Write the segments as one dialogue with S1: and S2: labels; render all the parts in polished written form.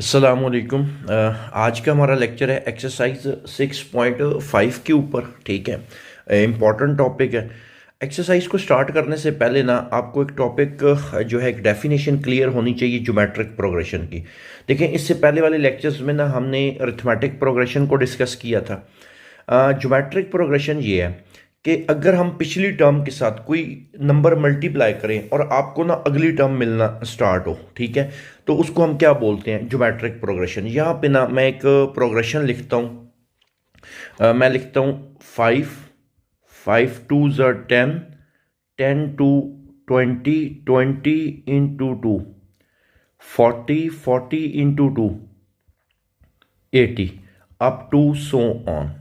S1: अस्सलामुअलैकुम। आज का हमारा लेक्चर है एक्सरसाइज 6.5 के ऊपर। ठीक है, इम्पॉर्टेंट टॉपिक है। एक्सरसाइज को स्टार्ट करने से पहले ना आपको एक टॉपिक जो है एक डेफिनेशन क्लियर होनी चाहिए ज्योमेट्रिक प्रोग्रेशन की। देखें, इससे पहले वाले लेक्चर्स में ना हमने अरिथमेटिक प्रोग्रेशन को डिस्कस किया था। ज्योमेट्रिक प्रोग्रेशन ये है कि अगर हम पिछली टर्म के साथ कोई नंबर मल्टीप्लाई करें और आपको ना अगली टर्म मिलना स्टार्ट हो, ठीक है, तो उसको हम क्या बोलते हैं, ज्योमेट्रिक प्रोग्रेशन। यहाँ पे ना मैं एक प्रोग्रेशन लिखता हूँ। मैं लिखता हूँ 5, 5 2 ज़ 10, 10 to 20, 20 into 2, 40, 40 into 2, 80 up to so on.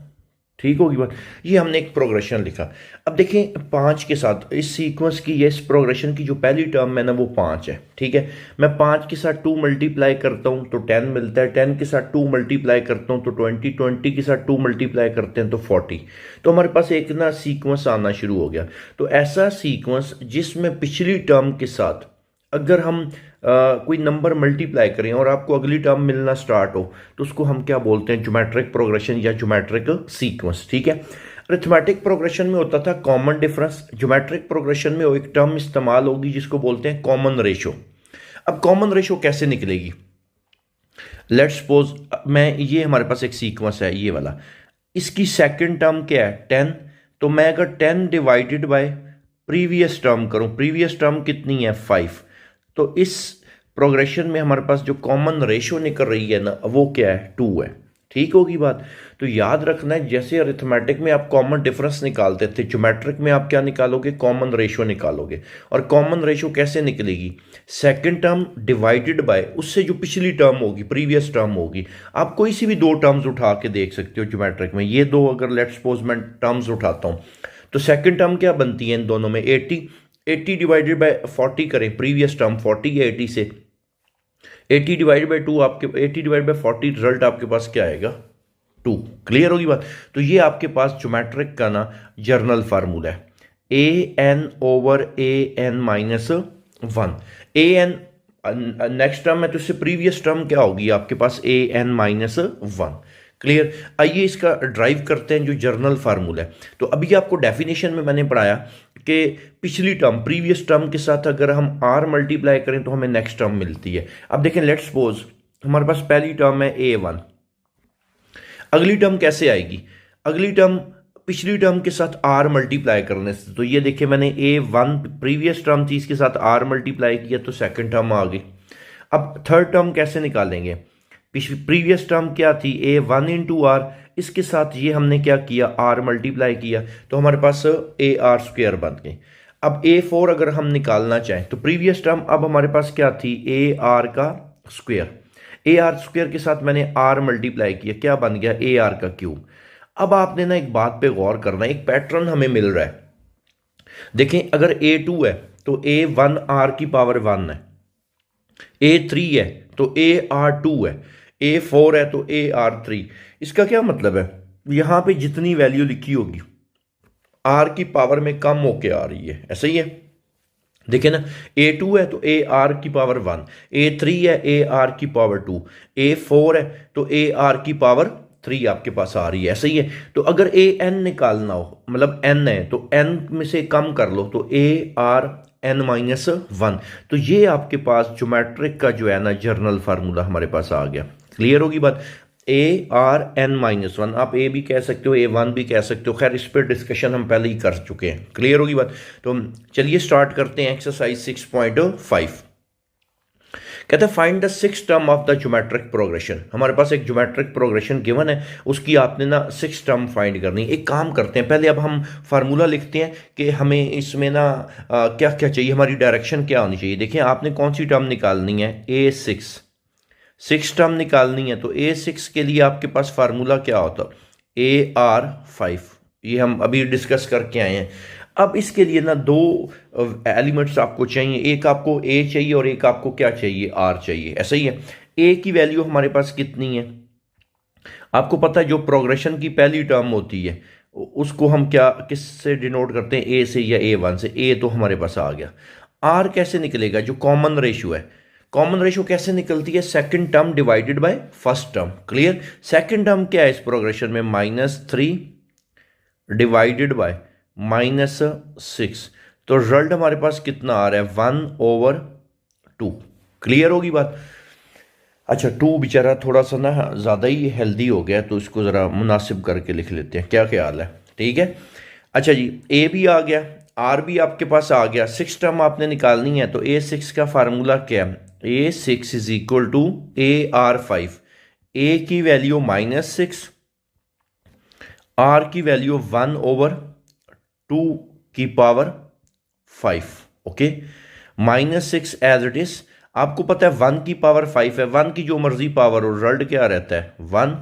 S1: ठीक होगी बात। ये हमने एक प्रोग्रेशन लिखा। अब देखें, 5 के साथ इस सीक्वेंस की, ये इस प्रोग्रेशन की जो पहली टर्म है ना वो 5 है। ठीक है, मैं 5 के साथ 2 मल्टीप्लाई करता हूँ तो 10 मिलता है, 10 के साथ 2 मल्टीप्लाई करता हूँ तो 20, 20 के साथ 2 मल्टीप्लाई करते हैं तो 40। तो हमारे पास एक ना सीक्वेंस आना शुरू हो गया। तो ऐसा सीक्वेंस जिसमें पिछली टर्म के साथ अगर हम कोई नंबर मल्टीप्लाई करें और आपको अगली टर्म मिलना स्टार्ट हो तो उसको हम क्या बोलते हैं, ज्योमेट्रिक प्रोग्रेशन या ज्योमेट्रिक सीक्वेंस। ठीक है, अरिथमेटिक प्रोग्रेशन में होता था कॉमन डिफरेंस। ज्योमेट्रिक प्रोग्रेशन में एक टर्म इस्तेमाल होगी जिसको बोलते हैं कॉमन रेशो। अब कॉमन रेशो कैसे निकलेगी? लेट्स सपोज मैं, ये हमारे पास एक सीक्वेंस है ये वाला, इसकी सेकंड टर्म क्या है 10। तो मैं अगर 10 डिवाइडेड बाय प्रीवियस टर्म करूं, प्रीवियस टर्म कितनी है 5, तो इस प्रोग्रेशन में हमारे पास जो कॉमन रेशो निकल रही है ना वो क्या है, 2 है। ठीक होगी बात। तो याद रखना है, जैसे अरिथमेटिक में आप कॉमन डिफरेंस निकालते थे, ज्योमेट्रिक में आप क्या निकालोगे, कॉमन रेशो निकालोगे। और कॉमन रेशो कैसे निकलेगी, सेकंड टर्म डिवाइडेड बाय उससे जो पिछली टर्म होगी, प्रीवियस टर्म होगी। आप कोई सी भी दो टर्म्स उठा के देख सकते हो ज्योमेट्रिक में। ये दो अगर लेट्स सपोज मैं टर्म्स उठाता हूँ तो सेकंड टर्म क्या बनती है इन दोनों में, 80। 80 डिवाइडेड बाय 40 करें, प्रीवियस टर्म 40 है 80 से, 80 डिवाइडेड बाय 2, आपके 80 डिवाइड बाय 40 रिजल्ट आपके पास क्या आएगा, 2। क्लियर होगी बात। तो ये आपके पास ज्योमेट्रिक का ना जर्नल फार्मूला है, a N over A N minus 1। A N next term है तो इससे प्रीवियस टर्म क्या होगी आपके पास, ए एन माइनस 1। क्लियर। आइए इसका ड्राइव करते हैं जो जर्नल फार्मूला है। तो अभी आपको डेफिनेशन में मैंने पढ़ाया कि पिछली टर्म, प्रीवियस टर्म के साथ अगर हम आर मल्टीप्लाई करें तो हमें नेक्स्ट टर्म मिलती है। अब देखें, लेट्स सपोज हमारे पास पहली टर्म है a1। अगली टर्म कैसे आएगी, अगली टर्म पिछली टर्म के साथ आर मल्टीप्लाई करने से। तो ये देखिए, मैंने a1 प्रीवियस टर्म थी, इसके साथ आर मल्टीप्लाई किया तो सेकंड टर्म आ गई। अब थर्ड टर्म कैसे निकालेंगे, प्रीवियस टर्म क्या थी, a1 इंटू आर, इसके साथ ये हमने क्या किया, आर मल्टीप्लाई किया तो हमारे पास ए आर स्क्वेयर बन गई। अब a4 अगर हम निकालना चाहें तो प्रीवियस टर्म अब हमारे पास क्या थी, ए आर का स्क्वेयर। ए आर स्क्वेयर के साथ मैंने आर मल्टीप्लाई किया, क्या बन गया, ए आर का क्यूब। अब आपने ना एक बात पे गौर करना है, एक पैटर्न हमें मिल रहा है। देखें, अगर a2 है तो a1 आर की पावर 1 है, a3 है तो AR2 है, A4 है तो AR3। इसका क्या मतलब है, यहां पे जितनी वैल्यू लिखी होगी आर की पावर में कम होके आ रही है, ऐसा ही है। देखिए ना, A2 है तो AR की पावर 1, A3 है AR की पावर 2, A4 है तो AR की पावर 3 आपके पास आ रही है, ऐसा ही है। तो अगर AN निकालना हो, मतलब N है तो N में से कम कर लो तो AR n माइनस 1। तो ये आपके पास ज्योमेट्रिक का जो है ना जर्नल फार्मूला हमारे पास आ गया। क्लियर होगी बात। ए आर एन माइनस 1, आप ए भी कह सकते हो, A1 भी कह सकते हो, खैर इस पर डिस्कशन हम पहले ही कर चुके हैं। क्लियर होगी बात। तो चलिए स्टार्ट करते हैं एक्सरसाइज 6.5। कहते हैं find the six term of the geometric progression. हमारे पास एक ज्योमेट्रिक प्रोग्रेशन गिवन है, उसकी आपने ना सिक्स टर्म फाइंड करनी है। एक काम करते हैं, पहले अब हम फार्मूला लिखते हैं कि हमें इसमें ना क्या क्या चाहिए, हमारी डायरेक्शन क्या होनी चाहिए। देखिए, आपने कौन सी टर्म निकालनी है, A6, 6 टर्म निकालनी है। तो A6 के लिए आपके पास फार्मूला क्या होता है, AR5, ये हम अभी डिस्कस करके आए हैं। अब इसके लिए ना दो एलिमेंट्स आपको चाहिए, एक आपको ए चाहिए और एक आपको क्या चाहिए, आर चाहिए, ऐसा ही है। ए की वैल्यू हमारे पास कितनी है, आपको पता है जो प्रोग्रेशन की पहली टर्म होती है उसको हम क्या किससे डिनोट करते हैं, ए से या A1 से। ए तो हमारे पास आ गया। आर कैसे निकलेगा, जो कॉमन रेशियो है, कॉमन रेशो कैसे निकलती है? Second term divided by first term. Clear? Second term क्या है इस प्रोग्रेशन में? -3 डिवाइडेड बाय -6। तो रिजल्ट हमारे पास कितना आ रहा है? 1/2। क्लियर होगी बात? अच्छा, 2 बेचारा थोड़ा सा ना ज़्यादा ही हेल्दी हो गया, तो इसको ज़रा मुनासिब करके लिख लेते हैं। क्या ख्याल है? ठीक है। अच्छा जी, ए भी आ गया, आर भी आपके पास आ गया। 6 टर्म आपने निकालनी है, तो A6 का फार्मूला क्या है? A6 is equal to AR5। ए की वैल्यू -6, आर की वैल्यू 1/2 की power 5। Okay, -6 as it is. आपको पता है 1 की पावर 5 है, 1 की जो मर्जी पावर हो, रिजल्ट क्या रहता है? 1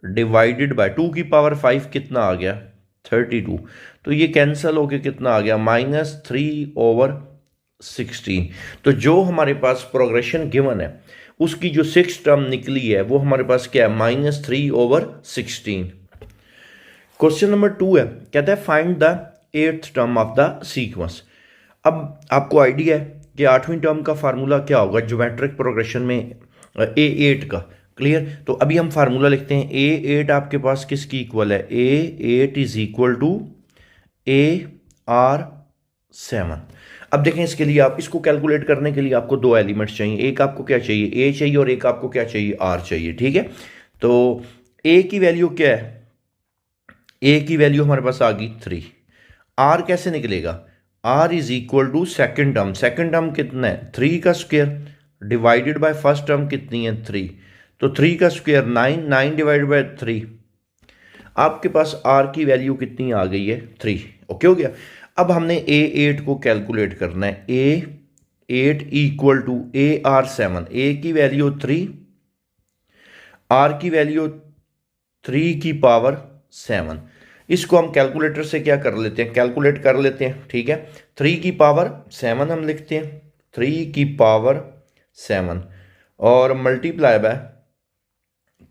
S1: डिवाइडेड बाय 2 की पावर 5 कितना आ गया? 32। तो ये कैंसिल होके कितना आ गया? -3/16। तो जो हमारे पास प्रोग्रेशन गिवन है उसकी जो 6 टर्म निकली है वो हमारे पास क्या है? -3/16। क्वेश्चन नंबर 2 है, कहता है find the 8th term of the sequence. अब आपको आइडिया है कि 8वीं टर्म का फार्मूला क्या होगा ज्योमेट्रिक प्रोग्रेशन में? A8 का। क्लियर? तो अभी हम फार्मूला लिखते हैं। A8 आपके पास किसकी इक्वल है? A8 is equal to AR7। अब देखें, इसके लिए आप इसको कैलकुलेट करने के लिए आपको 2 एलिमेंट्स चाहिए। एक आपको क्या चाहिए? A चाहिए, और एक आपको क्या चाहिए? R चाहिए। ठीक है, तो A की वैल्यू क्या है? A की वैल्यू हमारे पास आ गई 3। R कैसे निकलेगा? R is equal to second term. Second term कितना है? 3 का square divided by first term कितनी है? 3। तो 3 का स्क्वायर 9, 9 डिवाइडेड बाय 3। आपके पास R की वैल्यू कितनी आ गई है? 3। ओके हो गया। अब हमने A8 को कैलकुलेट करना है। A8 equal to AR7। A की वैल्यू 3, R की वैल्यू 3 की पावर 7। इसको हम कैलकुलेटर से क्या कर लेते हैं? कैलकुलेट कर लेते हैं। ठीक है, 3 की पावर 7 हम लिखते हैं, 3 की पावर 7 और मल्टीप्लाई बाय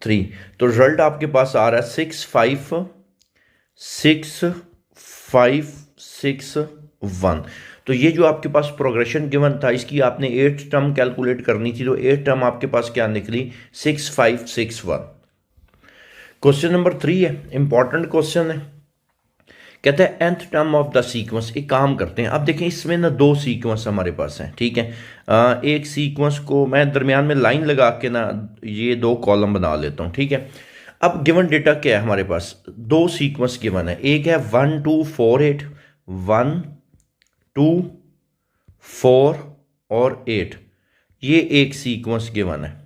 S1: 3। तो रिजल्ट आपके पास आ रहा है 65661। तो ये जो आपके पास प्रोग्रेशन गिवन था, इसकी आपने 8th टर्म कैलकुलेट करनी थी, तो 8th टर्म आपके पास क्या निकली? 6561। क्वेश्चन नंबर 3 है, इंपॉर्टेंट क्वेश्चन है। कहता है nth term of the sequence. एक काम करते हैं, अब देखें इसमें ना 2 सीक्वेंस हमारे पास हैं। ठीक है, एक सीक्वेंस को मैं दरमियान में लाइन लगा के ना ये 2 कॉलम बना लेता हूँ। ठीक है, अब गिवन डेटा क्या है हमारे पास? 2 सीक्वेंस गिवन है। एक है 1 2 4 8, 1 2 4 और 8। ये एक सीक्वेंस गिवन है।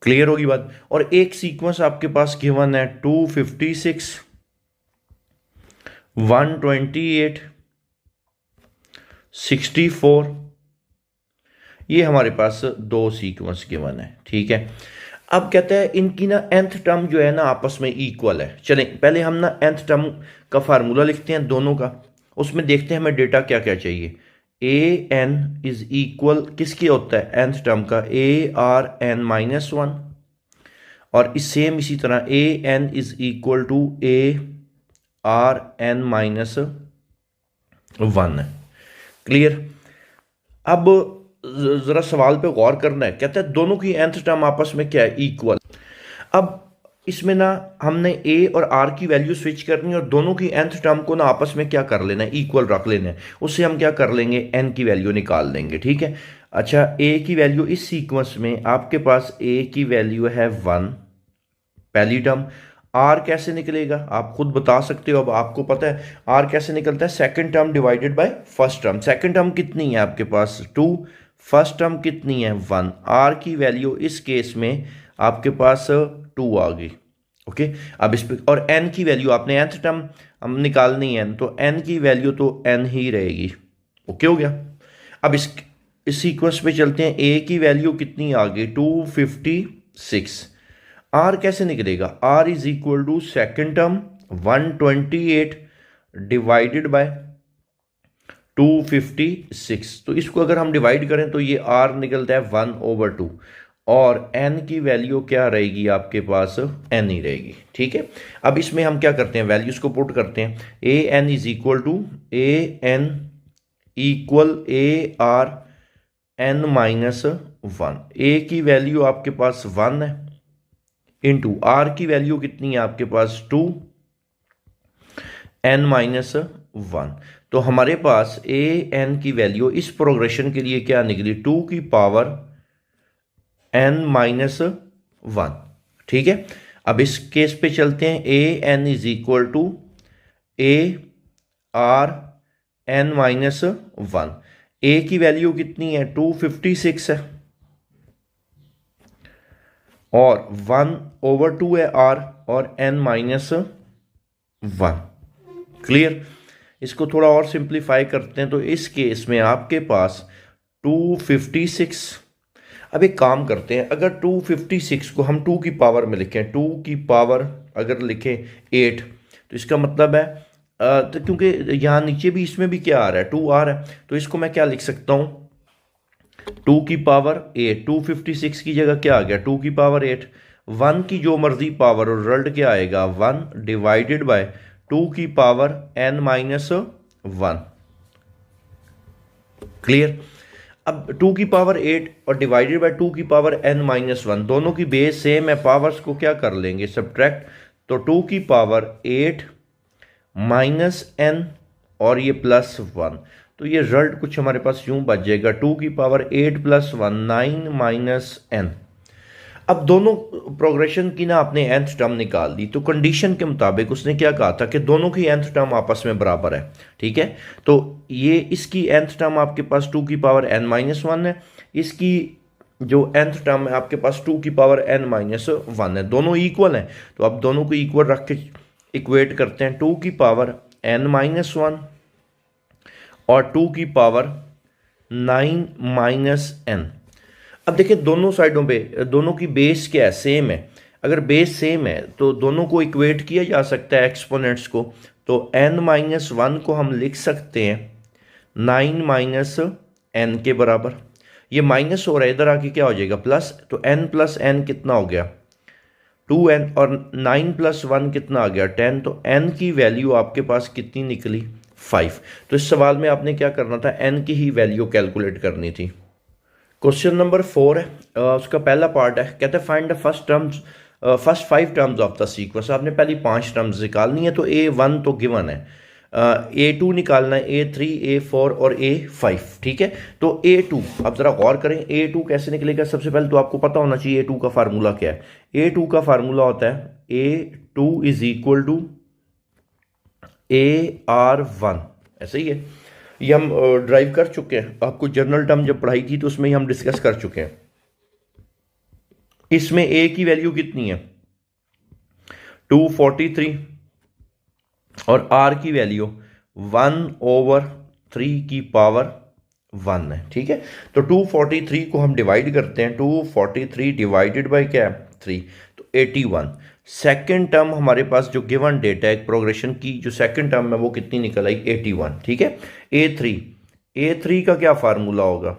S1: क्लियर होगी बात? और एक सीक्वेंस आपके पास गिवन है 256, 128, 64। ये हमारे पास 2 सीक्वेंस गिवन है। ठीक है, अब कहता है इनकी ना nth टर्म जो है ना आपस में इक्वल है। चलें पहले हम ना nth टर्म का फार्मूला लिखते हैं दोनों का, उसमें देखते हैं हमें डेटा क्या क्या चाहिए। an इज इक्वल किसकी होता है? nth टर्म का ARn-1। और इस सेम इसी तरह an is equal to ARn-1 है। क्लियर? अब जरा सवाल पे गौर करना है। कहता है दोनों की nth टर्म आपस में क्या है? इक्वल। अब इसमें ना हमने a और r की वैल्यू स्विच करनी है और दोनों की nth टर्म को ना आपस में क्या कर लेना है? इक्वल रख लेना है। उससे हम क्या कर लेंगे? n की वैल्यू निकाल देंगे। ठीक है, अच्छा a की वैल्यू इस सीक्वेंस में आपके पास a की वैल्यू है 1 पहली टर्म। r कैसे निकलेगा आप खुद बता सकते हो। अब आपको पता है r कैसे निकलता है? Second term divided by first term. Second term कितनी है आपके पास? 2। फर्स्ट टर्म कितनी है? 1। r की वैल्यू इस केस में आपके पास 2 आ गई। ओके, अब इस पे और n की वैल्यू आपने nth टर्म हम निकालनी है, तो n की वैल्यू तो n ही रहेगी। ओके हो गया। अब इस सीक्वेंस पे चलते हैं। a की वैल्यू कितनी आ गई? 256। r कैसे निकलेगा? r is equal to second term 128 divided by 256। तो इसको अगर हम डिवाइड करें तो ये r निकलता है 1/2 और n की वैल्यू क्या रहेगी आपके पास? n ही रहेगी। ठीक है, अब इसमें हम क्या करते हैं? वैल्यूज को पुट करते हैं। an is equal to an equal AR n minus one. A की वैल्यू आपके पास 1 है, इंटू आर की वैल्यू कितनी है आपके पास 2, एन माइनस वन। तो हमारे पास ए एन की वैल्यू इस प्रोग्रेशन के लिए क्या निकली, 2 की पावर एन माइनस वन। ठीक है, अब इस केस पे चलते हैं। A n is equal to a r n minus one. A की वैल्यू कितनी है, 256 है, और 1/2 है आर, और एन माइनस वन। क्लियर। इसको थोड़ा और सिंप्लीफाई करते हैं तो इस केस में आपके पास 256। अब एक काम करते हैं, अगर 256 को हम 2 की पावर में लिखें, 2 की पावर अगर लिखें 8, तो इसका मतलब है तो क्योंकि यहाँ नीचे भी इसमें भी क्या आ रहा है, 2 आ रहा है, तो इसको मैं क्या लिख सकता हूँ, 2 की पावर 8। 256 की जगह क्या आ गया, 2 की पावर 8। 1 की जो मर्जी पावर, और रिजल्ट क्या आएगा, 1 डिवाइडेड बाय 2 की पावर n माइनस 1। क्लियर। अब 2 की पावर 8 और डिवाइडेड बाय 2 की पावर n माइनस 1, दोनों की बेस सेम है, पावर्स को क्या कर लेंगे, सब्ट्रैक्ट। तो 2 की पावर 8 माइनस n और ये प्लस 1, तो ये रिजल्ट कुछ हमारे पास यूं बच जाएगा, 2 की पावर 8 प्लस 1, 9 माइनस n। अब दोनों प्रोग्रेशन की ना आपने nth टर्म निकाल दी, तो कंडीशन के मुताबिक उसने क्या कहा था कि दोनों की nth टर्म आपस में बराबर है। ठीक है, तो ये इसकी nth टर्म आपके पास 2 की पावर n माइनस वन है, इसकी जो nth टर्म है आपके पास 2 की पावर n माइनस वन है, दोनों इक्वल हैं। तो अब दोनों को इक्वल रख के इक्वेट करते हैं, 2 की पावर n माइनस वन और 2 की पावर 9 माइनस n। अब देखिए दोनों साइडों पे दोनों की बेस क्या है, सेम है। अगर बेस सेम है तो दोनों को इक्वेट किया जा सकता है एक्सपोनेंट्स को। तो n माइनस वन को हम लिख सकते हैं 9 माइनस n के बराबर। ये माइनस हो रहा है, इधर आके क्या हो जाएगा, प्लस। तो n प्लस n कितना हो गया, 2n, और 9 प्लस 1 कितना आ गया, 10। तो n की वैल्यू आपके पास कितनी निकली, 5। तो इस सवाल में आपने क्या करना था, n की ही वैल्यू कैलकुलेट करनी थी। क्वेश्चन नंबर 4 है, उसका पहला पार्ट है, कहते हैं find the first 5 terms of the sequence. आपने पहली 5 टर्म्स निकालनी है। तो A1 तो गिवन है, A2 निकालना है, A3, A4 और A5। ठीक है, तो A2 अब जरा गौर करें, A2 कैसे निकलेगा। सबसे पहले तो आपको पता होना चाहिए A2 का फार्मूला क्या है। A2 का फार्मूला होता है A2 is equal to AR1। ऐसे ही है, ये हम ड्राइव कर चुके हैं। आपको जनरल टर्म जब पढ़ाई थी तो उसमें ही हम डिस्कस कर चुके हैं। इसमें A की वैल्यू कितनी है, 243, और R की वैल्यू 1/3 की पावर 1 है। ठीक है, तो 243 को हम डिवाइड करते हैं, 243 डिवाइडेड बाय क्या है, 3, तो 81। सेकेंड टर्म हमारे पास जो गिवन डेटा है प्रोग्रेशन की, जो सेकेंड टर्म है वो कितनी निकल आई, 81। ठीक है, A3 का क्या फार्मूला होगा,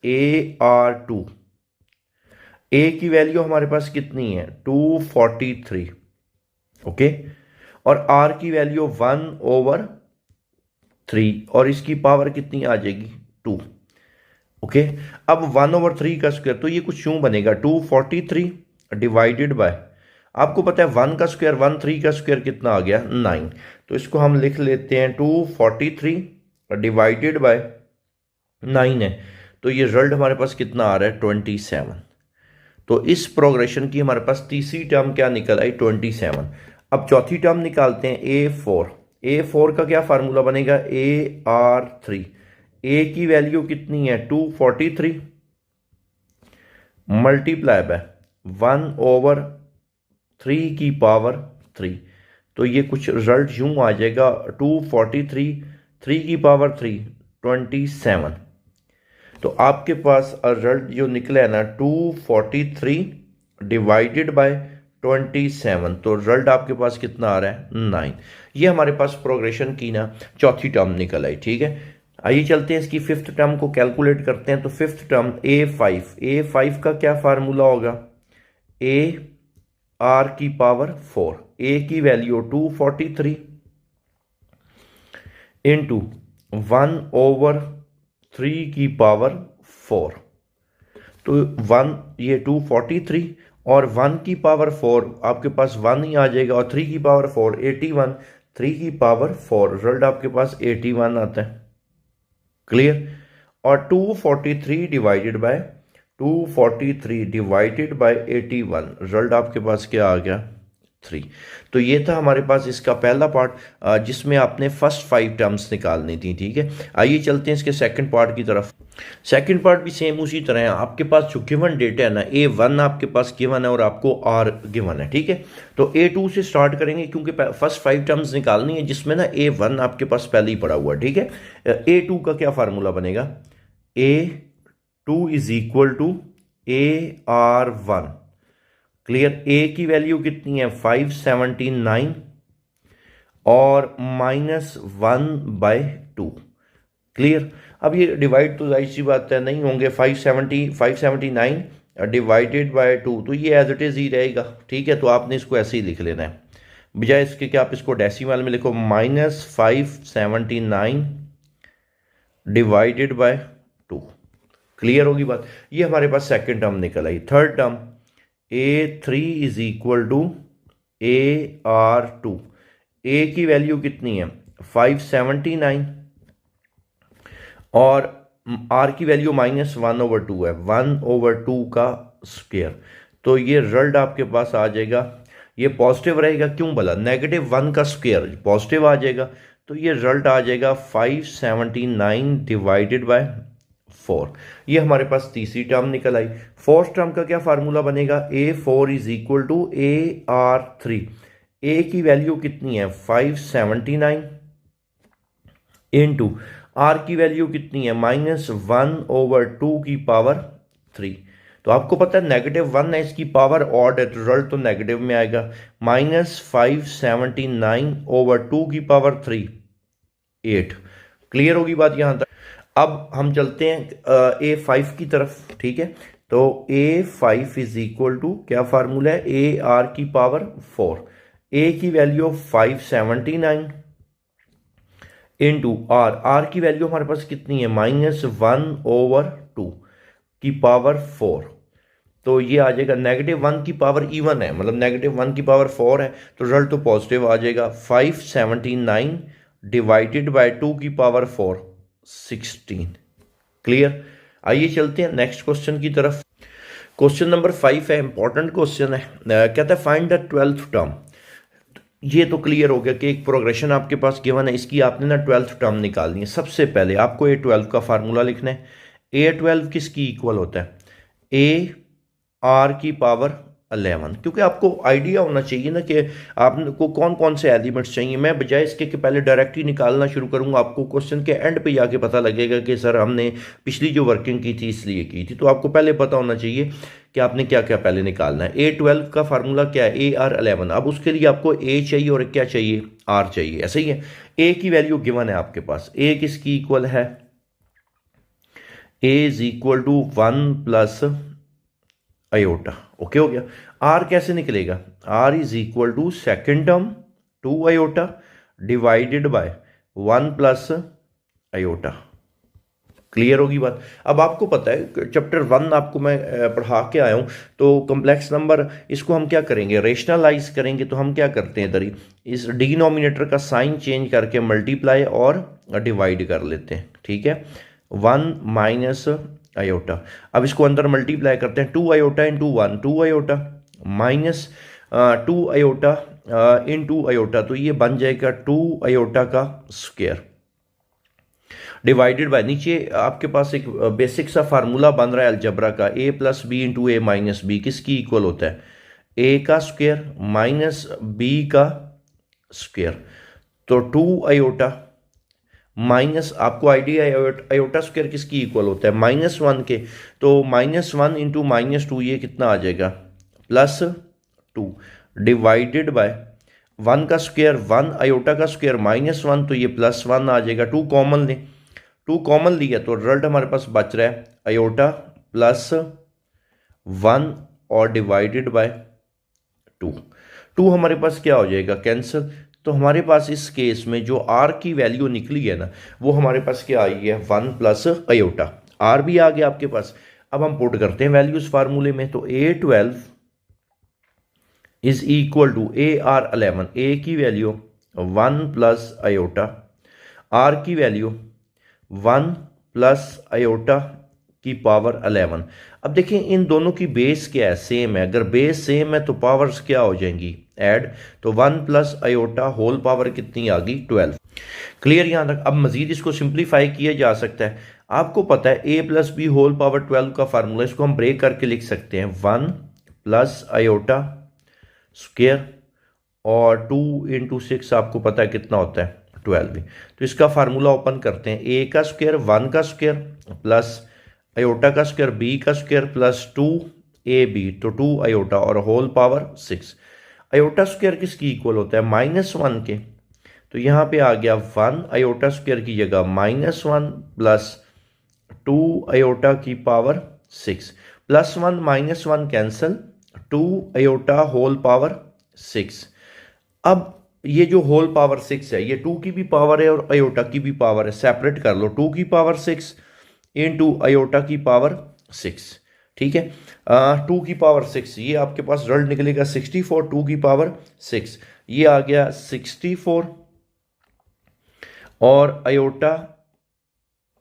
S1: AR2। A की वैल्यू हमारे पास कितनी है, 243। ओके, और R की वैल्यू 1/3, और इसकी पावर कितनी आ जाएगी, 2। ओके, अब 1/3 का स्क्वायर, तो ये कुछ यूं बनेगा, 243 डिवाइडेड बाय, आपको पता है 1 का स्क्वायर 1, 3 का स्क्वायर कितना आ गया, 9। तो इसको हम लिख लेते हैं 243 डिवाइडेड बाय 9 है, तो ये रिजल्ट हमारे पास कितना आ रहा है, 27। तो इस प्रोग्रेशन की हमारे पास तीसरी टर्म क्या निकल आई, 27। अब चौथी टर्म निकालते हैं, A4 का क्या फार्मूला बनेगा, AR3। A की वैल्यू कितनी है, 243 मल्टीप्लाई बाय 1/3 की पावर 3। तो ये कुछ रिजल्ट यूं आ जाएगा, 243 3 की पावर 3, 27। तो आपके पास रिजल्ट जो निकला है ना, 243 डिवाइडेड बाय 27, तो रिजल्ट आपके पास कितना आ रहा है, 9। ये हमारे पास प्रोग्रेशन की ना चौथी टर्म निकल आई। ठीक है, आइए चलते हैं इसकी फिफ्थ टर्म को कैलकुलेट करते हैं। तो फिफ्थ टर्म A5 का क्या फार्मूला होगा, AR की पावर 4। A की वैल्यू 243 इंटू 1/3 की पावर 4। तो 1 ये 243 और 1 की पावर 4 आपके पास 1 ही आ जाएगा और 3 की पावर 4 81, 3 की पावर 4 रिजल्ट आपके पास 81 आता है। क्लियर। और 243 डिवाइडेड बाय 81 रिजल्ट आपके पास क्या आ गया 3। तो ये था हमारे पास इसका पहला पार्ट जिसमें आपने फर्स्ट 5 टर्म्स निकालनी थी। ठीक है, आइए चलते हैं इसके सेकंड पार्ट की तरफ। सेकंड पार्ट भी सेम उसी तरह है। आपके पास जो गिवन डेटा है ना, A1 आपके पास गिवन है और आपको R गिवन है। ठीक है, तो A2 से स्टार्ट करेंगे क्योंकि फर्स्ट 5 टर्म्स निकालनी है जिसमें ना A1 आपके पास पहले ही पड़ा हुआ है। ठीक है, A2 का क्या फार्मूला बनेगा, A2 is equal to AR1। Clear. A की वैल्यू कितनी है 579 और -1/2। क्लियर। अब ये डिवाइड तो जाहिर सी बात है नहीं होंगे, 579 डिवाइडेड बाय 2 तो ये एज इट इज़ ही रहेगा। ठीक है, तो आपने इसको ऐसे ही लिख लेना है, बजाय इसके कि आप इसको डेसिमल में लिखो -579 डिवाइडेड बाय 2। क्लियर होगी बात। ये हमारे पास सेकंड टर्म निकल आई। Third term A3 is equal to AR2। A की वैल्यू कितनी है 579 और R की वैल्यू -1/2 है, 1/2 का स्क्वायर। तो ये रिजल्ट आपके पास आ जाएगा, ये पॉजिटिव रहेगा, क्यों भला, -1 का स्क्वायर पॉजिटिव आ जाएगा, तो ये रिजल्ट आ जाएगा 579 डिवाइडेड बाय 4। ये हमारे पास तीसरी टर्म निकल आई। फोर्थ टर्म का क्या फार्मूला बनेगा, A4 is equal to AR3। A की वैल्यू कितनी है 579 इनटू R की वैल्यू कितनी है -1/2 की पावर 3। तो आपको पता है -1 है, इसकी पावर ऑड है, रिजल्ट तो नेगेटिव में आएगा। -579/2 की पावर 3 8। क्लियर होगी बात यहां तक। अब हम चलते हैं A5 की तरफ। ठीक है, तो A5 इज इक्वल टू क्या फार्मूला है, AR की पावर 4। A की वैल्यू 579 इनटू R की वैल्यू हमारे पास कितनी है -1/2 की पावर 4। तो ये आ जाएगा -1 की पावर इवन है, मतलब -1 की पावर 4 है, तो रिजल्ट तो पॉजिटिव आ जाएगा। 579 डिवाइडेड बाय 2 की पावर 4 16। क्लियर। आइए चलते हैं नेक्स्ट क्वेश्चन की तरफ। क्वेश्चन नंबर 5 है, इंपॉर्टेंट क्वेश्चन है। कहता है फाइंड द 12th टर्म। ये तो क्लियर हो गया कि एक प्रोग्रेशन आपके पास गिवन है, इसकी आपने ना 12th टर्म निकालनी है। सबसे पहले आपको A12 का फार्मूला लिखना है। A12 किसकी इक्वल होता है, AR की पावर 11। क्योंकि आपको आइडिया होना चाहिए ना कि आपको कौन कौन से एलिमेंट्स चाहिए। मैं बजाय इसके कि पहले डायरेक्ट ही निकालना शुरू करूंगा, आपको क्वेश्चन के एंड पे जाके पता लगेगा कि सर हमने पिछली जो वर्किंग की थी इसलिए की थी। तो आपको पहले पता होना चाहिए कि आपने क्या क्या पहले निकालना है। A12 का फार्मूला क्या है, AR11। अब उसके लिए आपको A चाहिए और क्या चाहिए, R चाहिए। ऐसे ही है, A की वैल्यू गिवन है आपके पास। A किसकी इक्वल है, A is equal to 1 + iota. Okay हो गया। R कैसे निकलेगा, R is equal to second term 2 iota divided by 1 + iota. Clear होगी बात। अब आपको पता है चैप्टर 1 आपको मैं पढ़ा के आया हूँ, तो कॉम्प्लेक्स नंबर इसको हम क्या करेंगे, रेशनलाइज करेंगे। तो हम क्या करते हैं, इधर इस डिनोमिनेटर का साइन चेंज करके मल्टीप्लाई और डिवाइड कर लेते हैं। ठीक है, 1 - आयोटा। अब इसको अंदर मल्टीप्लाई करते हैं, 2 iota into 1 2 iota -2 iota into iota, तो ये बन जाएगा 2 आयोटा का स्क्वायर डिवाइडेड बाय, नीचे आपके पास एक बेसिक सा फार्मूला बन रहा है अलजबरा का, A + B into A - B किसकी इक्वल होता है, A का स्क्वायर -B का स्क्वायर। तो 2 आयोटा माइनस, आपको आइडिया आयोटा स्क्वायर किसकी इक्वल होता है, -1 के। तो -1 इंटू -2 ये कितना आ जाएगा +2 डिवाइडेड बाय 1 का स्क्वायर 1 आयोटा का स्क्वायर -1, तो ये +1 आ जाएगा। 2 कॉमन लें, 2 कॉमन लिया तो रिजल्ट हमारे पास बच रहा है आयोटा +1 और डिवाइडेड बाय 2 हमारे पास क्या हो जाएगा, कैंसिल। तो हमारे पास इस केस में जो R की वैल्यू निकली है ना, वो हमारे पास क्या आई है 1 + आयोटा। R भी आ गया आपके पास। अब हम पुट करते हैं वैल्यूज फार्मूले में, तो A12 is equal to AR11, ए की वैल्यू 1 प्लस आयोटा, आर की वैल्यू 1 प्लस आयोटा की पावर 11। अब देखिए इन दोनों की बेस क्या है, सेम है। अगर बेस सेम है तो पावर्स क्या हो जाएंगी, ऐड। तो 1 प्लस आयोटा होल पावर कितनी आ गई, 12। क्लियर यहाँ तक। अब मजीद इसको सिंप्लीफाई किया जा सकता है। आपको पता है a plus b whole power 12 का फार्मूला, इसको हम ब्रेक करके लिख सकते हैं 1 प्लस आयोटा स्क्वायर, और 2 इंटू 6 आपको पता है कितना होता है, 12। तो इसका फार्मूला ओपन करते हैं, a का स्क्वायर 1 का स्क्वायर प्लस आयोटा का स्क्वायर b का स्क्वायर प्लस 2ab, तो 2 आयोटा और होल पावर 6। आयोटा स्क्वायर किसकी इक्वल होता है, -1 के। तो यहाँ पे आ गया 1 आयोटा स्क्वायर की जगह -1 प्लस 2 आयोटा की power 6, +1 -1 cancel, 2 iota whole power 6। अब ये जो होल पावर 6 है, ये 2 की भी पावर है और आयोटा की भी पावर है, सेपरेट कर लो, 2 की पावर 6 इंटू आयोटा की पावर 6, ठीक है। 2 की पावर 6, ये आपके पास रिजल्ट निकलेगा 64, 2 की पावर 6, ये आ गया 64, और आयोटा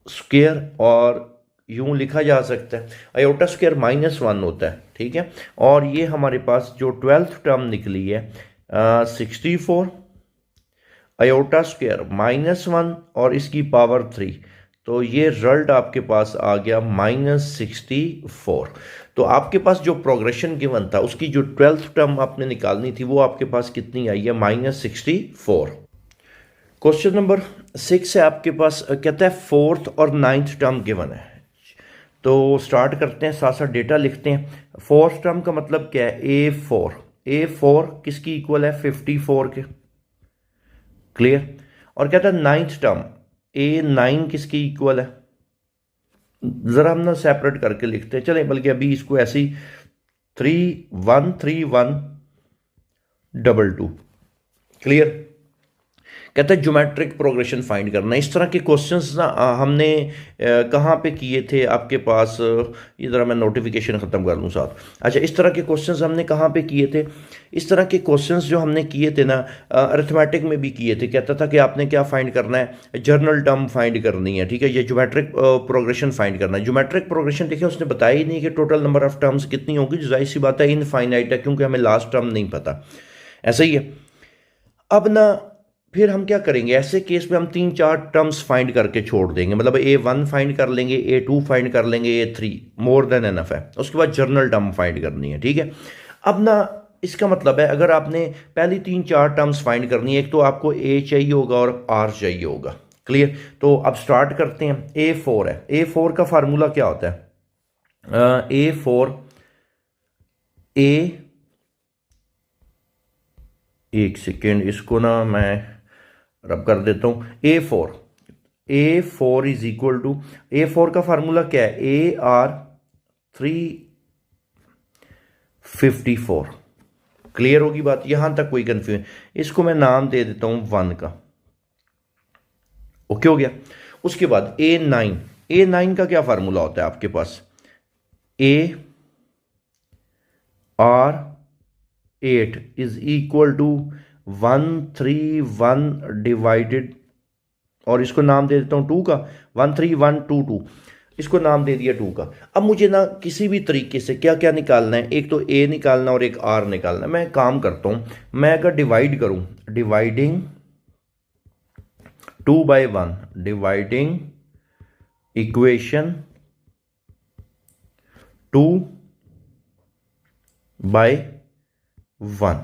S1: स्क्वायर, और यूं लिखा जा सकता है आयोटा स्क्वायर -1 होता है, ठीक है। और ये हमारे पास जो 12th टर्म निकली है 64 आयोटा स्क्वायर -1 और इसकी पावर 3, तो ये रिजल्ट आपके पास आ गया -64। तो आपके पास जो प्रोग्रेशन गिवन था उसकी जो 12th टर्म आपने निकालनी थी वो आपके पास कितनी आई है, -64। क्वेश्चन नंबर 6 है आपके पास, कहता है 4th और 9th टर्म गिवन है। तो स्टार्ट करते हैं, साथ साथ डेटा लिखते हैं। 4th टर्म का मतलब क्या है, A4 किसकी इक्वल है, 54 के। क्लियर। और कहता है 9th टर्म A9 किसकी इक्वल है, जरा हम ना सेपरेट करके लिखते हैं, चले बल्कि अभी इसको ऐसे ही 3 1 3 1 2 2। क्लियर। कहता है ज्योमेट्रिक प्रोग्रेशन फाइंड करना। इस तरह के क्वेश्चंस ना हमने कहाँ पे किए थे आपके पास, ये ज़रा मैं नोटिफिकेशन ख़त्म कर लूँ साथ। अच्छा, इस तरह के क्वेश्चंस हमने कहाँ पे किए थे, इस तरह के क्वेश्चंस जो हमने किए थे ना अरिथमेटिक में भी किए थे। कहता था कि आपने क्या फाइंड करना है, जर्नल टर्म फाइंड करनी है, ठीक है। ये ज्योमेट्रिक प्रोग्रेशन फाइंड करना है। ज्योमेट्रिक प्रोग्रेशन देखिए उसने बताया ही नहीं कि टोटल नंबर ऑफ टर्म्स कितनी होगी, जो जाहिर सी बात है इनफाइनाइट है, क्योंकि हमें लास्ट टर्म नहीं पता। ऐसा ही है। अब ना फिर हम क्या करेंगे, ऐसे केस में हम 3 4 टर्म्स फाइंड करके छोड़ देंगे, मतलब A1 फाइंड कर लेंगे, A2 फाइंड कर लेंगे, A3 मोर देन एनफ है। उसके बाद जर्नल टर्म फाइंड करनी है, ठीक है। अब ना इसका मतलब है अगर आपने पहली 3 4 टर्म्स फाइंड करनी है, एक तो आपको A चाहिए होगा और R चाहिए होगा। क्लियर। तो अब स्टार्ट करते हैं। A4 है, A4 का फार्मूला क्या होता है, A4 एक सेकेंड, इसको ना मैं रब कर देता हूं। A4 is equal to, A4 का फार्मूला क्या है, AR354। क्लियर होगी बात, यहां तक कोई कंफ्यूजन। इसको मैं नाम दे देता हूं 1 का, ओके हो गया। उसके बाद A9 का क्या फार्मूला होता है आपके पास, AR8 is equal to 131 divided, और इसको नाम दे देता हूं 2 का, 13122, इसको नाम दे दिया 2 का। अब मुझे ना किसी भी तरीके से क्या क्या निकालना है, एक तो A निकालना और एक R निकालना है। मैं काम करता हूं, मैं अगर डिवाइड करूं, डिवाइडिंग 2/1, डिवाइडिंग इक्वेशन 2/1।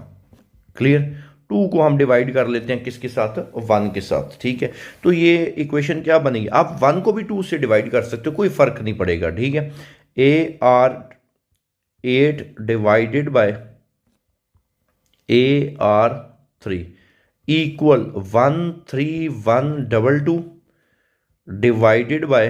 S1: क्लियर। 2 को हम डिवाइड कर लेते हैं किसके साथ, 1 के साथ, ठीक है। तो ये इक्वेशन क्या बनेगी, आप 1 को भी 2 से डिवाइड कर सकते हो, कोई फर्क नहीं पड़ेगा, ठीक है। AR8 divided by AR3 equal 13122 divided by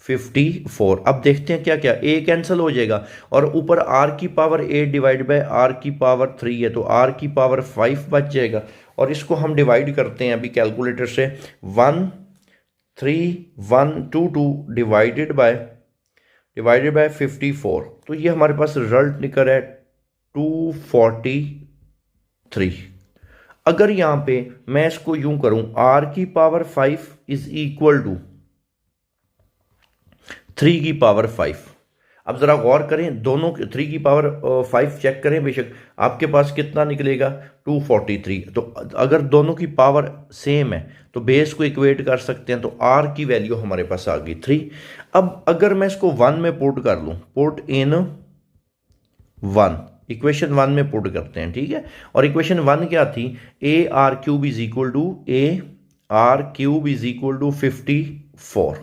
S1: 54। अब देखते हैं क्या क्या, A कैंसिल हो जाएगा और ऊपर R की पावर 8 डिवाइड बाय R की पावर 3 है, तो R की पावर 5 बच जाएगा। और इसको हम डिवाइड करते हैं अभी कैलकुलेटर से, 13122 डिवाइडेड बाय डिवाइडेड बाय 54, तो ये हमारे पास रिजल्ट निकल है 243। अगर यहाँ पे मैं इसको यूं करूं, r की पावर 5 इज इक्वल टू 3 की पावर 5। अब जरा गौर करें, दोनों 3 की पावर 5 चेक करें, बेशक आपके पास कितना निकलेगा 243। तो अगर दोनों की पावर सेम है तो बेस को इक्वेट कर सकते हैं, तो r की वैल्यू हमारे पास आ गई 3। अब अगर मैं इसको 1 में पुट कर लूं, पुट इन 1, इक्वेशन 1 में पुट करते हैं, ठीक है। और इक्वेशन 1 क्या थी, A R cube is equal to 54।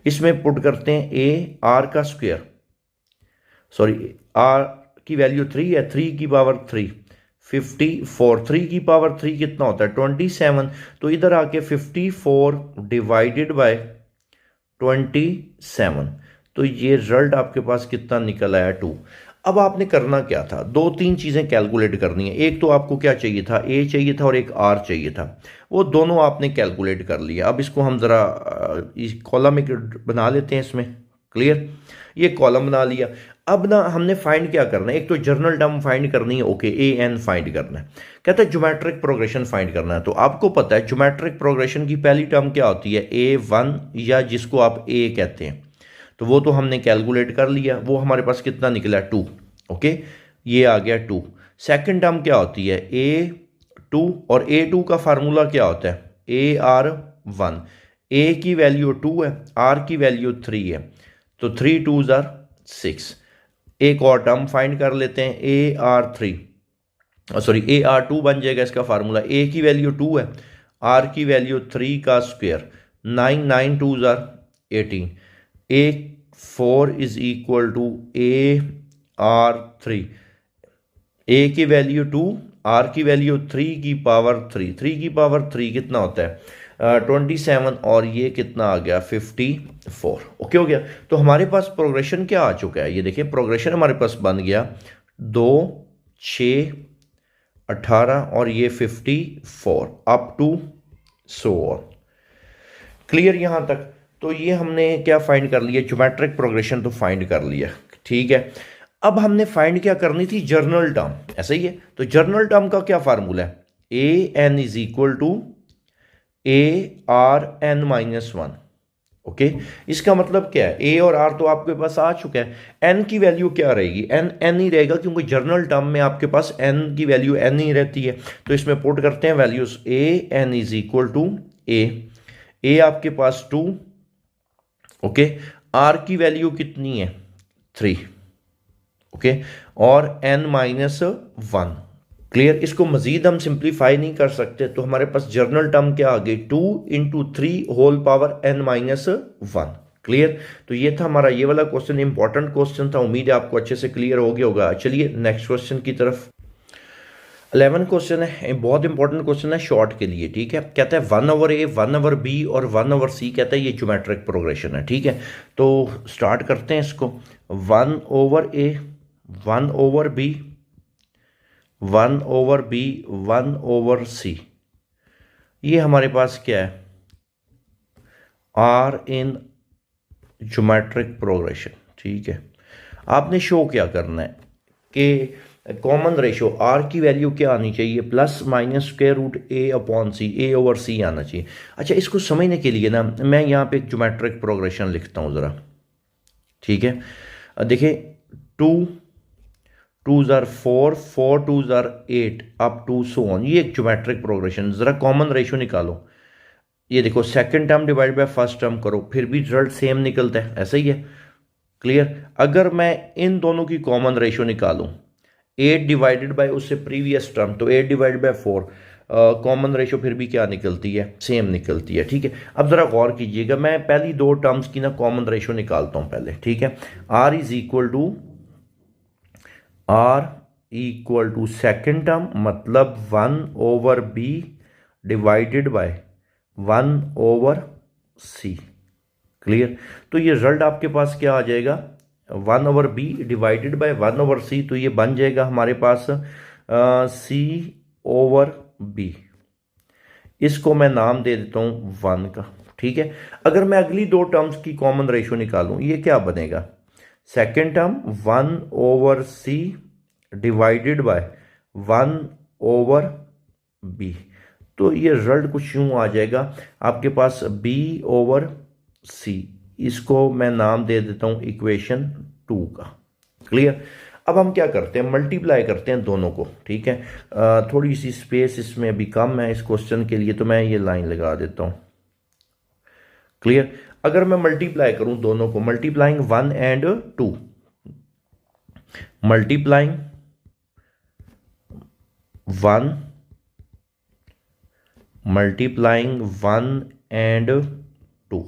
S1: इसमें पुट करते हैं ए आर का स्क्वायर, सॉरी आर की वैल्यू 3 है, 3 की पावर 3 54, 3 की पावर 3 कितना होता है 27। तो इधर आके 54 डिवाइडेड बाय 27, तो ये रिजल्ट आपके पास कितना निकल आया 2। अब आपने करना क्या था, दो तीन चीज़ें कैलकुलेट करनी है। एक तो आपको क्या चाहिए था, ए चाहिए था और एक आर चाहिए था, वो दोनों आपने कैलकुलेट कर लिया। अब इसको हम ज़रा इस कॉलम एक बना लेते हैं इसमें, क्लियर, ये कॉलम बना लिया। अब ना हमने फाइंड क्या करना है, एक तो जर्नल टर्म फाइंड करनी है, ओके, ए एन फाइंड करना है, कहता है ज्योमेट्रिक प्रोग्रेशन फाइंड करना है। तो आपको पता है ज्योमेट्रिक प्रोग्रेशन की पहली टर्म क्या होती है, A1, या जिसको आप ए कहते हैं, तो वो तो हमने कैलकुलेट कर लिया, वो हमारे पास कितना निकला 2, ओके, ये आ गया 2। सेकंड टर्म क्या होती है A2, और A2 का फार्मूला क्या होता है AR1। A की वैल्यू 2 है, R की वैल्यू 3 है, तो 3 2s are 6। एक और टर्म फाइंड कर लेते हैं AR3, सॉरी AR2 बन जाएगा इसका फार्मूला। A की वैल्यू 2 है, R की वैल्यू 3 का square, 9 9 2s are 18। A4 is equal to AR3, A की वैल्यू 2, R की वैल्यू 3 की पावर 3, 3 की पावर 3 कितना होता है 27, और ये कितना आ गया 54, ओके हो गया। तो हमारे पास प्रोग्रेशन क्या आ चुका है, ये देखिए प्रोग्रेशन हमारे पास बन गया 2 6 18 और ये 54 up to so on, clear यहां तक। तो ये हमने क्या फाइंड कर लिया, ज्योमेट्रिक प्रोग्रेशन तो फाइंड कर लिया, ठीक है। अब हमने फाइंड क्या करनी थी, जर्नल टर्म, ऐसा ही है। तो जर्नल टर्म का क्या फार्मूला है, a n is equal to ARn-1, okay. इसका मतलब क्या है, ए और आर तो आपके पास आ चुका है, एन की वैल्यू क्या रहेगी, एन एन ही रहेगा, क्योंकि जर्नल टर्म में आपके पास एन की वैल्यू एन ही रहती है। तो इसमें पुट करते हैं values, a n is equal to a आपके पास 2, ओके, आर की वैल्यू कितनी है 3, ओके, और n-1, क्लियर। इसको मजीद हम सिंप्लीफाई नहीं कर सकते, तो हमारे पास जर्नल टर्म क्या आ गई 2 × 3 होल पावर n-1, क्लियर। तो ये था हमारा ये वाला क्वेश्चन, इंपॉर्टेंट क्वेश्चन था, उम्मीद है आपको अच्छे से क्लियर हो गया होगा। चलिए नेक्स्ट क्वेश्चन की तरफ। 11 क्वेश्चन है, बहुत इंपॉर्टेंट क्वेश्चन है शॉर्ट के लिए, ठीक है। कहता है 1/a 1/b और 1/c, कहता है ये ज्योमेट्रिक प्रोग्रेशन है, ठीक है। तो स्टार्ट करते हैं इसको, 1/a 1/b 1/b 1/c, ये हमारे पास क्या है आर इन ज्योमेट्रिक प्रोग्रेशन, ठीक है। आपने शो क्या करना है कि कॉमन रेशो आर की वैल्यू क्या आनी चाहिए, plus minus square root A/c, A/c आना चाहिए। अच्छा, इसको समझने के लिए ना मैं यहाँ पे एक ज्योमेट्रिक प्रोग्रेशन लिखता हूँ ज़रा, ठीक है। देखिए 2 2s are 4 4 2s are 8 up to so on, ये एक ज्योमेट्रिक प्रोग्रेशन। ज़रा कॉमन रेशो निकालो, ये देखो second term divide by first term करो, फिर भी रिजल्ट सेम निकलता है, ऐसा ही है, क्लियर। अगर मैं इन दोनों की कॉमन रेशो निकालूं, 8 डिवाइडेड बाय उससे प्रीवियस टर्म, तो 8 डिवाइडेड बाय 4, कॉमन रेशो फिर भी क्या निकलती है, सेम निकलती है, ठीक है। अब ज़रा गौर कीजिएगा, मैं पहली दो टर्म्स की ना कॉमन रेशो निकालता हूँ पहले, ठीक है। R is equal to second term, मतलब 1/b divided by 1/c, clear. तो ये रिजल्ट आपके पास क्या आ जाएगा 1/b डिवाइडेड बाय 1/c, तो ये बन जाएगा हमारे पास C/b। इसको मैं नाम दे देता हूँ 1 का, ठीक है। अगर मैं अगली दो टर्म्स की कॉमन रेशो निकालूं, ये क्या बनेगा, second term 1/c divided by 1/b। तो ये रिजल्ट कुछ यूं आ जाएगा आपके पास b/c। इसको मैं नाम दे देता हूं इक्वेशन 2 का। क्लियर। अब हम क्या करते हैं, मल्टीप्लाई करते हैं दोनों को। ठीक है, थोड़ी सी स्पेस इसमें अभी कम है इस क्वेश्चन के लिए, तो मैं ये लाइन लगा देता हूं। क्लियर। अगर मैं मल्टीप्लाई करूं दोनों को, multiplying 1 and 2, multiplying 1 multiplying 1 and 2।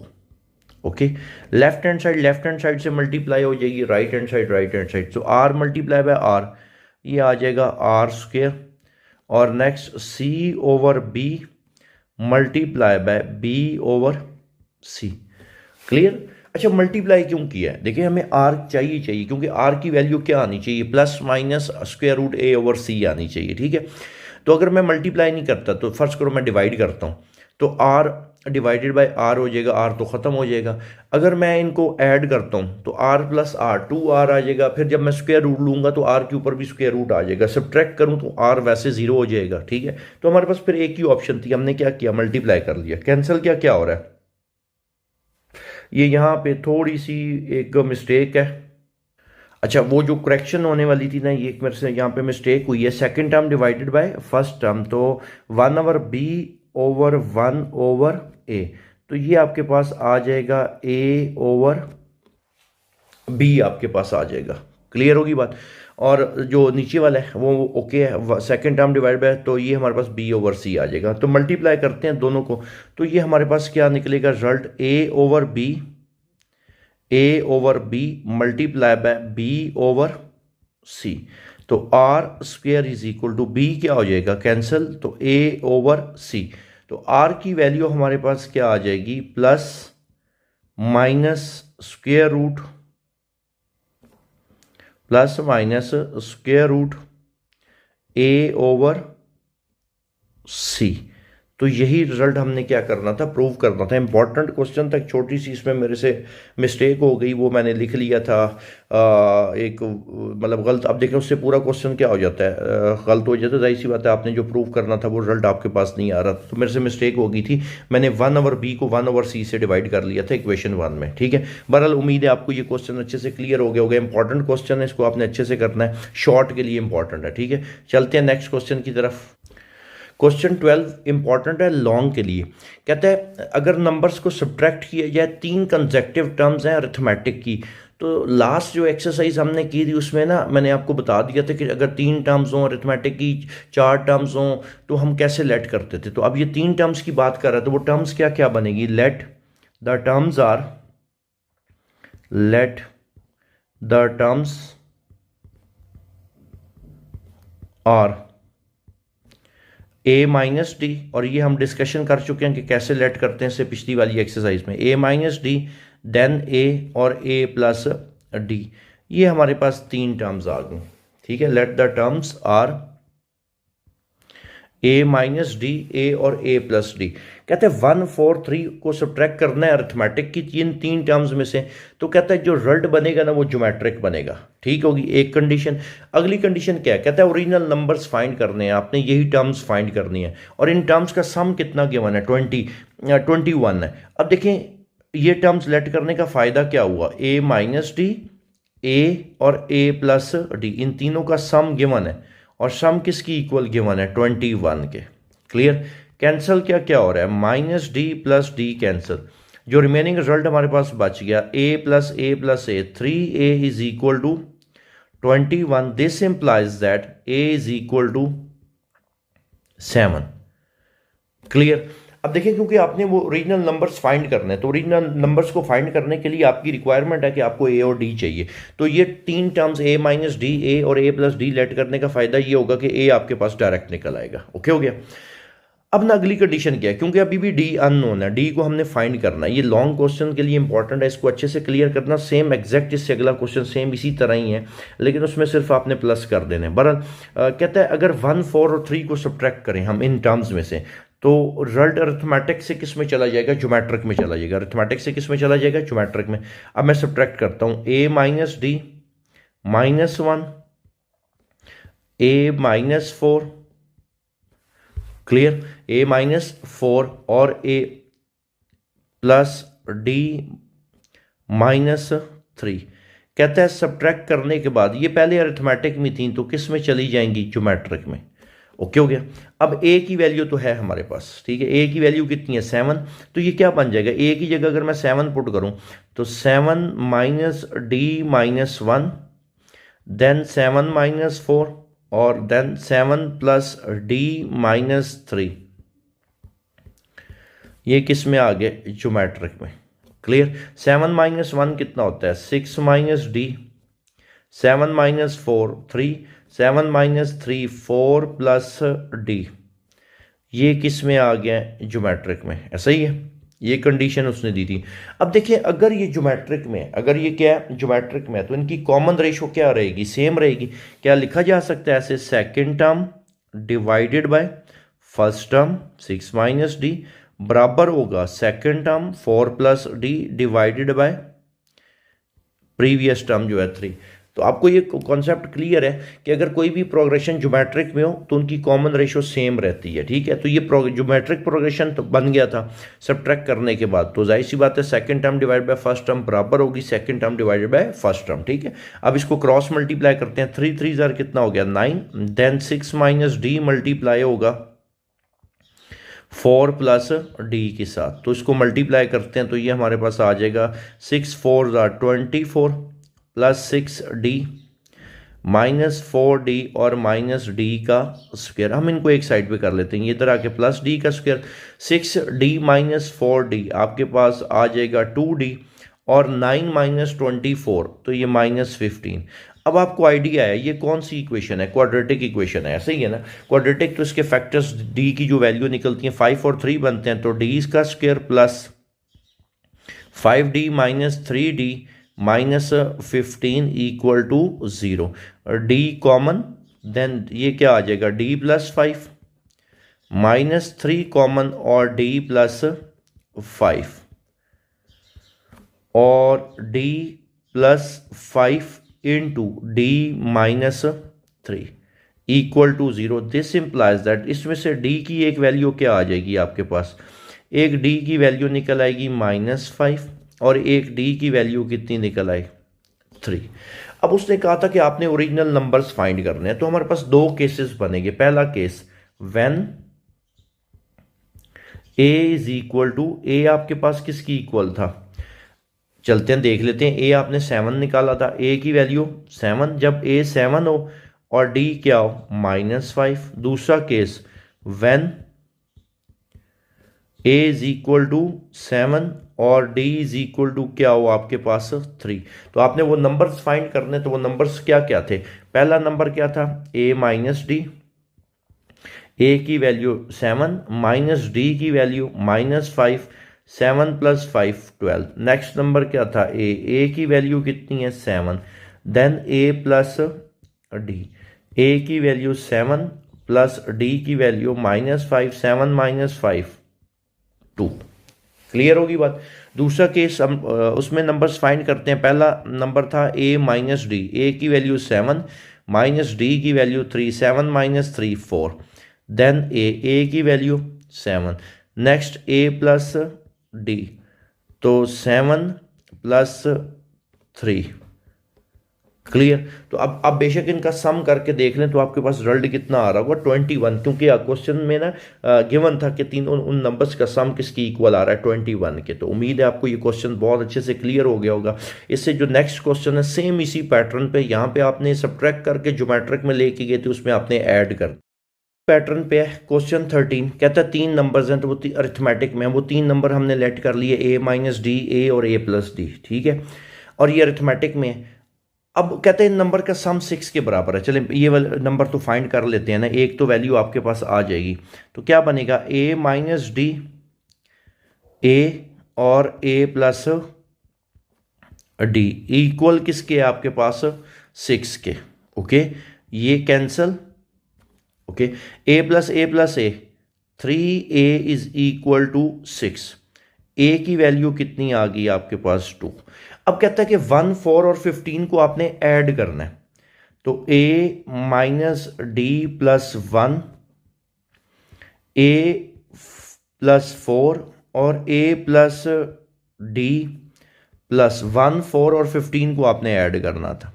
S1: Okay, left hand side से मल्टीप्लाई हो जाएगी राइट हैंड साइड। तो आर मल्टीप्लाई बाय आर, ये आ जाएगा आर स्क्वेयर। और next c/b multiply by b/c। Clear. अच्छा, मल्टीप्लाई क्यों किया है, देखिए हमें आर चाहिए क्योंकि आर की वैल्यू क्या आनी चाहिए, plus minus square root a/c आनी चाहिए। ठीक है, तो अगर मैं मल्टीप्लाई नहीं करता तो फर्स्ट करो मैं डिवाइड करता हूं, तो आर डिवाइडेड बाय आर हो जाएगा, आर तो खत्म हो जाएगा। अगर मैं इनको ऐड करता हूं तो आर प्लस आर 2r आ जाएगा। फिर जब मैं स्क्वायर रूट लूंगा तो आर के ऊपर भी स्क्वायर रूट आ जाएगा। सब्ट्रैक्ट करूं तो आर वैसे 0 हो जाएगा। ठीक है, तो हमारे पास फिर एक ही ऑप्शन थी, हमने क्या किया, मल्टीप्लाई कर लिया। कैंसिल क्या हो रहा है, ये यहां पे थोड़ी सी एक मिस्टेक है। अच्छा, वो जो करेक्शन होने वाली थी ना, ये मेरे से यहाँ पे मिस्टेक हुई है। Second term divided by first term, तो 1/b/1/a, तो ये आपके पास आ जाएगा a/b आपके पास आ जाएगा। क्लियर होगी बात। और जो नीचे वाला है वो ओके है, सेकंड टर्म डिवाइड बाय, तो ये हमारे पास b/c आ जाएगा। तो मल्टीप्लाई करते हैं दोनों को, तो ये हमारे पास क्या निकलेगा result, a/b multiply by b/c। तो R square is equal to b क्या हो जाएगा, कैंसिल, तो a/c। तो आर की वैल्यू हमारे पास क्या आ जाएगी, plus minus square root a/c। तो यही रिजल्ट हमने क्या करना था, प्रूव करना था। इंपॉर्टेंट क्वेश्चन तक छोटी सी इसमें मेरे से मिस्टेक हो गई, वो मैंने लिख लिया था एक मतलब गलत। अब देखिए उससे पूरा क्वेश्चन क्या हो जाता है, गलत हो जाता है। जाहिर सी बात है, आपने जो प्रूव करना था वो रिजल्ट आपके पास नहीं आ रहा था, तो मेरे से मिस्टेक हो गई थी। मैंने 1/b को 1/c से डिवाइड कर लिया था इक्वेशन 1 में। ठीक है, बहरहाल उम्मीद है आपको ये क्वेश्चन अच्छे से क्लियर हो गया होगा। इंपॉर्टेंट क्वेश्चन है, इसको आपने अच्छे से करना है, शॉर्ट के लिए इंपॉर्टेंट है। ठीक है, चलते हैं नेक्स्ट क्वेश्चन की तरफ। क्वेश्चन 12 इंपॉर्टेंट है लॉन्ग के लिए। कहता है अगर नंबर्स को सब्ट्रैक्ट किया जाए, 3 कंसेक्टिव टर्म्स हैं अरिथमेटिक की। तो लास्ट जो एक्सरसाइज हमने की थी उसमें ना मैंने आपको बता दिया था कि अगर 3 टर्म्स हों अरिथमेटिक की, 4 टर्म्स हों, तो हम कैसे लेट करते थे। तो अब ये 3 टर्म्स की बात कर रहा है, तो वो टर्म्स क्या क्या बनेगी, late the terms are a-d, और ये हम डिस्कशन कर चुके हैं कि कैसे लेट करते हैं, इससे पिछली वाली एक्सरसाइज में। a-d देन a और a+d, ये हमारे पास 3 टर्म्स आ गए। ठीक है, let the terms are a-d, a और a+d। कहते हैं 1, 4, 3 को सब्ट्रैक्ट करना है अरिथमेटिक की इन 3 टर्म्स में से, तो कहता है जो रिजल्ट बनेगा ना वो ज्योमेट्रिक बनेगा। ठीक होगी एक कंडीशन। अगली कंडीशन क्या है, कहता है ओरिजिनल नंबर्स फाइंड करने हैं, आपने यही टर्म्स फाइंड करनी है, और इन टर्म्स का सम कितना गिवन है, 21 है। अब देखें ये टर्म्स लेट करने का फायदा क्या हुआ, a-d, a और a+d, इन तीनों का सम गिवन है, और सम किसकी इक्वल गिवन है, 21 के। क्लियर। कैंसिल क्या हो रहा है, -d+d कैंसिल, जो रिमेनिंग रिजल्ट हमारे पास बच गया a+a+a, 3a is equal to 21। This implies that a is equal to 7। Clear. अब देखिए क्योंकि आपने वो ओरिजिनल नंबर्स फाइंड करने हैं, तो ओरिजिनल नंबर्स को फाइंड करने के लिए आपकी रिक्वायरमेंट है कि आपको a और d चाहिए। तो ये 3 टर्म्स a-d, a और a+d लेट करने का फायदा ये होगा कि a आपके पास डायरेक्ट निकल आएगा। ओके हो गया। अब ना अगली कंडीशन क्या है, क्योंकि अभी भी d अननोन है, d को हमने फाइंड करना है। ये लॉन्ग क्वेश्चन के लिए इंपॉर्टेंट है, इसको अच्छे से क्लियर करना। सेम एग्जैक्ट इससे अगला क्वेश्चन सेम इसी तरह ही है, लेकिन उसमें सिर्फ आपने प्लस कर देने। बहरहाल कहता है अगर 1, 4 और 3 को सब्ट्रैक्ट करें हम इन टर्म्स में से, तो रिजल्ट अरिथमेटिक से किस में चला जाएगा, ज्योमेट्रिक में चला जाएगा। अरिथमेटिक से किस में चला जाएगा, ज्योमेट्रिक में। अब मैं सब्ट्रैक्ट करता हूं, a minus d minus 1, a minus 4, clear, a minus 4 और a प्लस डी माइनस 3। कहता है सब्ट्रैक्ट करने के बाद, ये पहले अरिथमेटिक में थी तो किस में चली जाएंगी, ज्योमेट्रिक में। ओके हो गया। अब a की वैल्यू तो है हमारे पास, ठीक है, a की वैल्यू कितनी है 7, तो ये क्या बन जाएगा, a की जगह अगर मैं 7 पुट करूं तो 7 minus d minus 1, then 7 minus 4 और देन 7 प्लस डी माइनस 3। ये किस में आ गया, ज्योमेट्रिक में। क्लियर। 7 माइनस 1 कितना होता है, 6 minus D, 7 minus 4 3, 7 minus 3 4 plus D. ये किस में आ गया, ज्योमेट्रिक में। ऐसा ही है, ये कंडीशन उसने दी थी। अब देखिए अगर ये ज्योमेट्रिक में, अगर ये क्या है ज्योमेट्रिक में, तो इनकी कॉमन रेशो क्या रहेगी, सेम रहेगी। क्या लिखा जा सकता है ऐसे, second term divided by first term 6 minus D बराबर होगा second term 4 plus D divided by previous term जो है 3। तो आपको ये कॉन्सेप्ट क्लियर है कि अगर कोई भी प्रोग्रेशन ज्योमेट्रिक में हो तो उनकी कॉमन रेशो सेम रहती है, ठीक है। तो ये ज्योमेट्रिक प्रोग्रेशन तो बन गया था सब्ट्रैक्ट करने के बाद, तो जाहिर सी बात है second term divide by first term बराबर होगी second term divided by first term, ठीक है। अब इसको क्रॉस मल्टीप्लाई करते हैं, 3 3 जार कितना हो गया 9, देन 6 माइनस डी मल्टीप्लाई होगा 4 प्लस डी के साथ। तो इसको मल्टीप्लाई करते हैं तो ये हमारे पास आ जाएगा 6 4 jar 24 plus 6 D minus 4 D और माइनस डी का स्क्वायर। हम इनको एक साइड पे कर लेते हैं, ये इधर आके प्लस डी का स्क्वायर, 6 डी माइनस 4 डी आपके पास आ जाएगा 2 डी और 9 माइनस 24 तो ये माइनस 15। अब आपको आइडिया है ये कौन सी इक्वेशन है, क्वाड्रेटिक इक्वेशन है, ऐसे ही है ना। क्वाड्रेटिक तो इसके फैक्टर्स डी की जो वैल्यू निकलती है 5 और 3 बनते हैं, तो डी का square plus 5d minus 3d minus 15 equal to 0। D common, then ये क्या आ जाएगा d प्लस 5 माइनस 3 कॉमन और d प्लस 5 और d plus 5 into d minus 3 equal to 0। This implies that इसमें से d की एक वैल्यू क्या आ जाएगी आपके पास, एक d की वैल्यू निकल आएगी -5 और एक d की वैल्यू कितनी निकल आई 3। अब उसने कहा था कि आपने ओरिजिनल नंबर्स फाइंड करने हैं, तो हमारे पास दो केसेस बनेंगे। पहला case when a is equal to, a आपके पास किसकी इक्वल था, चलते हैं देख लेते हैं। a आपने 7 निकाला था, a की वैल्यू 7, जब a 7 हो और d क्या हो -5। दूसरा case when a is equal to 7 और d इज इक्वल टू क्या हो आपके पास 3। तो आपने वो नंबर्स फाइंड करने, तो वो नंबर्स क्या क्या थे। पहला नंबर क्या था a माइनस डी, a की वैल्यू 7 माइनस d की वैल्यू -5, 7 प्लस 5 12। नेक्स्ट नंबर क्या था a की वैल्यू कितनी है 7, then a plus d, a की वैल्यू 7 प्लस d की वैल्यू -5, 7 माइनस 5 2। क्लियर होगी बात। दूसरा केस हम उसमें नंबर्स फाइंड करते हैं। पहला नंबर था a माइनस डी, a की वैल्यू 7 माइनस d की वैल्यू 3, 7 माइनस 3 4, देन a की value 7, next a plus d, तो 7 प्लस 3। क्लियर। तो अब बेशक इनका सम करके देख लें तो आपके पास रिजल्ट कितना आ रहा होगा 21, क्योंकि क्वेश्चन में ना गिवन था कि तीन उन नंबर्स का सम किसकी इक्वल आ रहा है 21 के। तो उम्मीद है आपको ये क्वेश्चन बहुत अच्छे से क्लियर हो गया होगा। इससे जो नेक्स्ट क्वेश्चन है सेम इसी पैटर्न पे, यहाँ पे आपने सब्ट्रैक्ट करके ज्योमेट्रिक में लेके गए थे उसमें आपने ऐड कर पैटर्न पे है। क्वेश्चन 13 कहता है 3 नंबर्स हैं, तो वो अरिथमेटिक में वो 3 नंबर हमने लेट कर लिए a माइनस डी, a और a प्लस डी, ठीक है। और ये अरिथमेटिक में है। अब कहते हैं इन नंबर का सम 6 के बराबर है। चलें ये वाला नंबर तो फाइंड कर लेते हैं ना, एक तो वैल्यू आपके पास आ जाएगी। तो क्या बनेगा a माइनस डी, a और a प्लस डी इक्वल किसके है आपके पास 6 के। ओके, ये cancel, okay, a plus a 3a is equal to 6। a की वैल्यू कितनी आ गई आपके पास 2। अब कहता है कि 1, 4 और 15 को आपने ऐड करना है, तो a minus D plus 1, a plus 4 और a प्लस डी प्लस 1, 4 और 15 को आपने ऐड करना था।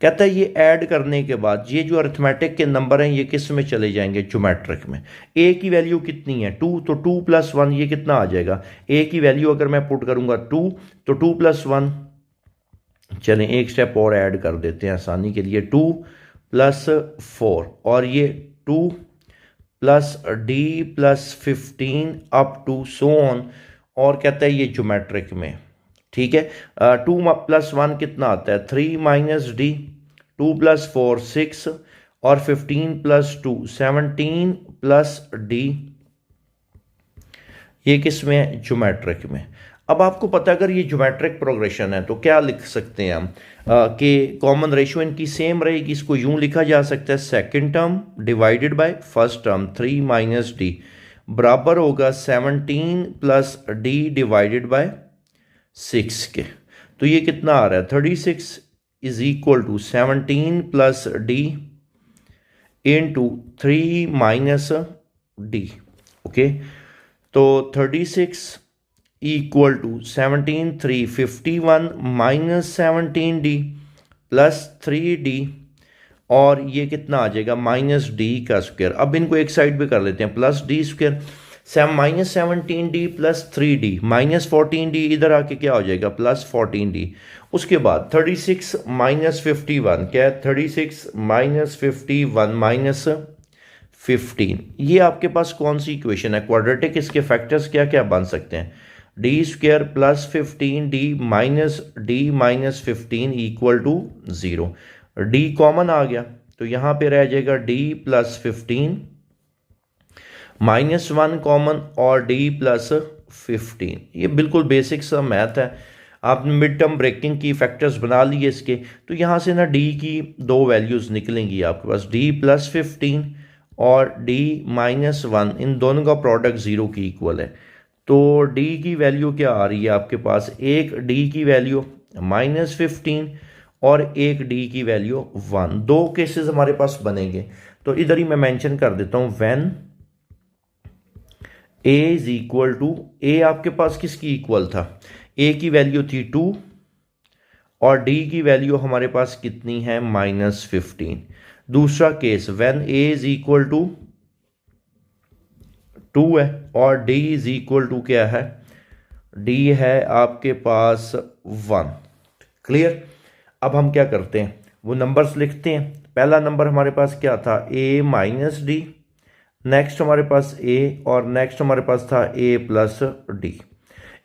S1: कहता है ये ऐड करने के बाद ये जो अरिथमेटिक के नंबर हैं ये किस में चले जाएंगे, ज्योमेट्रिक में। a की वैल्यू कितनी है 2, तो 2 प्लस 1 ये कितना आ जाएगा, a की वैल्यू अगर मैं पुट करूंगा 2 तो 2 प्लस 1, चलें एक स्टेप और ऐड कर देते हैं आसानी के लिए, 2 प्लस 4 और ये 2 plus D plus 15 up to so on, और कहता है ये ज्योमेट्रिक में। ठीक है, 2 प्लस 1 कितना आता है 3 माइनस डी, 2 प्लस 4 6 और 15 प्लस 2 17 प्लस डी, ये किस में है, ज्योमेट्रिक में। अब आपको पता अगर ये ज्योमेट्रिक प्रोग्रेशन है तो क्या लिख सकते हैं हम कि कॉमन रेशियो इनकी सेम रहेगी। इसको यूं लिखा जा सकता है second term divided by first term 3 minus D बराबर होगा 17 प्लस डी डिवाइडेड बाय 6 के। तो ये कितना आ रहा है 36 is equal to 17 plus D into 3 minus D. Okay, तो 36 equal to 17 3 51 minus 17 D plus 3 D, और ये कितना आ जाएगा माइनस डी का स्क्वायर। अब इनको एक साइड पे कर लेते हैं, plus D square minus 17 D plus 3 D minus 14 D, इधर आके क्या हो जाएगा प्लस 14 डी। उसके बाद 36 माइनस 51 क्या है 36 माइनस 51 माइनस 15। ये आपके पास कौन सी इक्वेशन है, क्वाड्रेटिक। इसके फैक्टर्स क्या क्या बन सकते हैं, d square plus 15 d minus 15 equal to 0। D common आ गया तो यहां पे रह जाएगा डी प्लस 15 माइनस 1 कॉमन और डी प्लस 15। ये बिल्कुल बेसिक सा मैथ है, आपने मिड टर्म ब्रेकिंग की फैक्टर्स बना लिए इसके, तो यहाँ से ना डी की दो वैल्यूज़ निकलेंगी आपके पास, डी प्लस 15 और डी माइनस 1, इन दोनों का प्रोडक्ट 0 की इक्वल है। तो डी की वैल्यू क्या आ रही है आपके पास, एक डी की वैल्यू माइनस 15 और एक डी की वैल्यू 1। दो केसेस हमारे पास बनेंगे, तो इधर ही मैं मेंशन कर देता हूँ when a is equal to, a आपके पास किसकी इक्वल था, a की वैल्यू थी 2 और d की वैल्यू हमारे पास कितनी है माइनस 15। दूसरा case when a is equal to 2 है और d इज इक्वल टू क्या है, d है आपके पास 1। क्लियर। अब हम क्या करते हैं, वो नंबर्स लिखते हैं। पहला नंबर हमारे पास क्या था a माइनस डी, नेक्स्ट हमारे पास a और नेक्स्ट हमारे पास था a प्लस डी।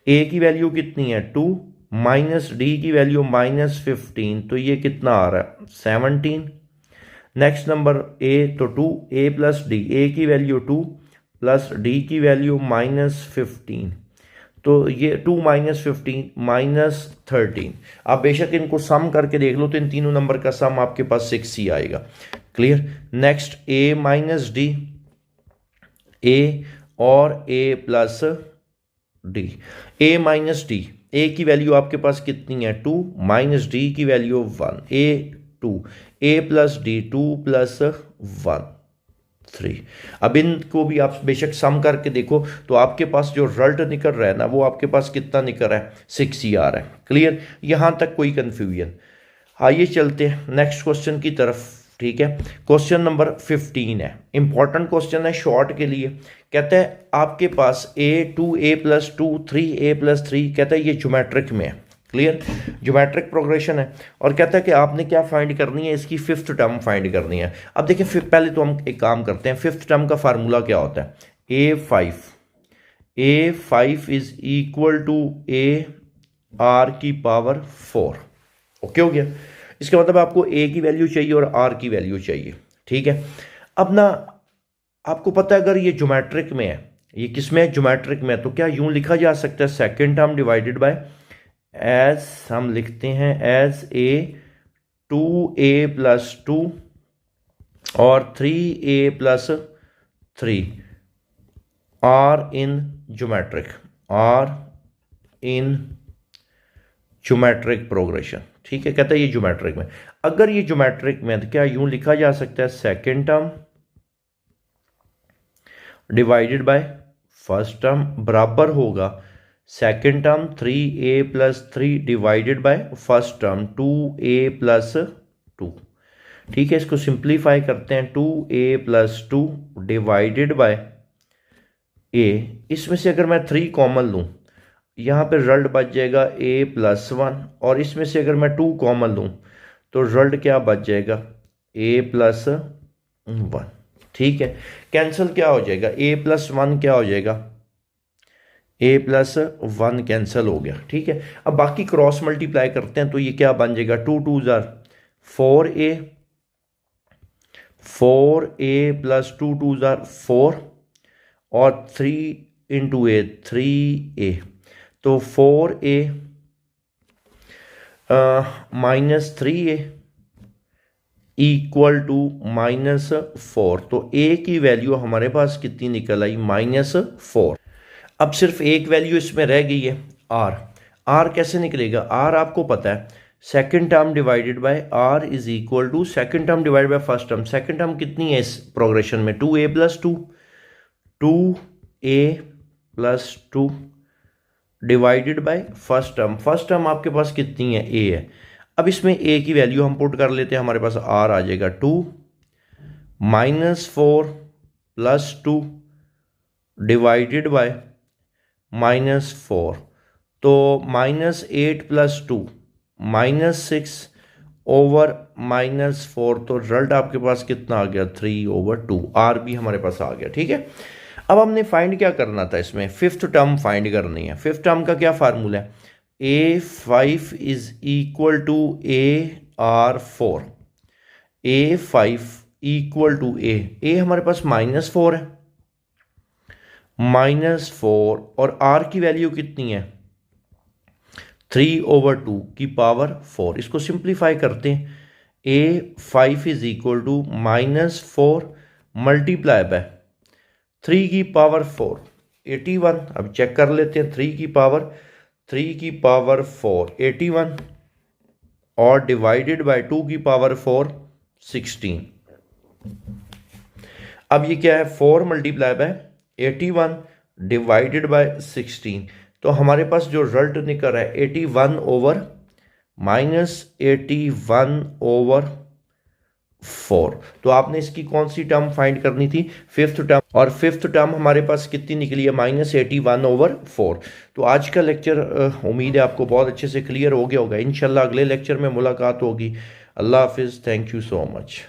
S1: a की वैल्यू कितनी है 2 माइनस डी की वैल्यू माइनस 15, तो ये कितना आ रहा है 17। नेक्स्ट नंबर a तो 2 a प्लस डी, a की वैल्यू 2 प्लस डी की वैल्यू माइनस 15, तो ये 2 माइनस 15 माइनस 13। आप बेशक इनको सम करके देख लो तो इन तीनों नंबर का सम आपके पास 6 ही आएगा। Clear. Next a minus D, a और a plus D, a minus D, a की वैल्यू आपके पास कितनी है 2 माइनस डी की value 1, a 2, a plus D 2 plus 1 3। अब इनको भी आप बेशक सम करके देखो तो आपके पास जो रिजल्ट निकल रहा है ना वो आपके पास कितना निकल रहा है 6 ही आ रहा है। क्लियर, यहां तक कोई कंफ्यूजन। आइए चलते हैं नेक्स्ट क्वेश्चन की तरफ। ठीक है, क्वेश्चन नंबर 15 है, इंपॉर्टेंट क्वेश्चन है शॉर्ट के लिए। कहता है आपके पास a 2a plus 2 3a plus 3, कहता है ये ज्योमेट्रिक में है। क्लियर, ज्योमेट्रिक प्रोग्रेशन है और कहता है कि आपने क्या फाइंड करनी है, इसकी फिफ्थ टर्म फाइंड करनी है। अब देखिए पहले तो हम एक काम करते हैं, फिफ्थ टर्म का फार्मूला क्या होता है a5 is equal to a r की पावर 4। ओके हो गया, इसका मतलब आपको a की वैल्यू चाहिए और r की वैल्यू चाहिए। ठीक है, अब ना आपको पता है अगर ये ज्योमेट्रिक में है, ये किस में है ज्योमेट्रिक में है, तो क्या यूं लिखा जा सकता है सेकेंड टर्म डिवाइडेड बाय एज, हम लिखते हैं एज a 2a प्लस 2 और 3a plus 3 are in geometric, are in geometric progression, ठीक है, कहता है ये ज्योमेट्रिक में। अगर ये ज्योमेट्रिक में तो क्या यूं लिखा जा सकता है, second term divided by first term बराबर होगा second term 3a plus 3 divided by first term 2a plus 2, ठीक है। इसको सिंप्लीफाई करते हैं, 2a plus 2 divided bye a, इसमें से अगर मैं 3 कॉमन लूँ यहाँ पे रिजल्ट बच जाएगा a प्लस 1, और इसमें से अगर मैं 2 कॉमन लूँ तो रिजल्ट क्या बच जाएगा, a प्लस 1, ठीक है। कैंसिल क्या हो जाएगा, a प्लस 1 क्या हो जाएगा, a प्लस 1 कैंसिल हो गया, ठीक है। अब बाकी क्रॉस मल्टीप्लाई करते हैं तो ये क्या बन जाएगा, 2 2 jar 4a, 4a plus 2 2 jar 4, और 3 इंटू a 3a, तो 4a minus 3a equal to -4, तो a की वैल्यू हमारे पास कितनी निकल आई, -4। अब सिर्फ एक वैल्यू इसमें रह गई है r कैसे निकलेगा, r आपको पता है second term divided by r is equal to second term divided by first term. Second term कितनी है इस प्रोग्रेशन में, 2a plus 2, 2a plus 2 divided by first term. First term आपके पास कितनी है, a है। अब इसमें a की वैल्यू हम पुट कर लेते हैं, हमारे पास r आ जाएगा 2 -4 प्लस 2 डिवाइडेड बाय -4, तो -8 प्लस 2 -6 ओवर -4, तो रिजल्ट आपके पास कितना आ गया, 3/2, r भी हमारे पास आ गया, ठीक है। अब हमने फाइंड क्या करना था, इसमें फिफ्थ टर्म फाइंड करनी है। फिफ्थ टर्म का क्या फार्मूला है, a5 is equal to ar4, a5 equal to a हमारे पास -4 है, -4, और r की वैल्यू कितनी है, 3/2 की पावर 4। इसको सिंप्लीफाई करते हैं, a5 is equal to -4 multiply by 3 की पावर 4, 81। अब चेक कर लेते हैं, 3 की पावर 4 81, और डिवाइडेड बाय 2 की पावर 4 16। अब ये क्या है, 4 मल्टीप्लाई बाय 81 डिवाइडेड बाय 16, तो हमारे पास जो रिजल्ट निकल रहा है 81 ओवर -4। तो आपने इसकी कौन सी टर्म फाइंड करनी थी, फिफ्थ टर्म, और फिफ्थ टर्म हमारे पास कितनी निकली है, -81/4। तो आज का लेक्चर उम्मीद है आपको बहुत अच्छे से क्लियर हो गया होगा। इंशाल्लाह अगले लेक्चर में मुलाकात होगी। अल्लाह हाफिज़, थैंक यू सो मच।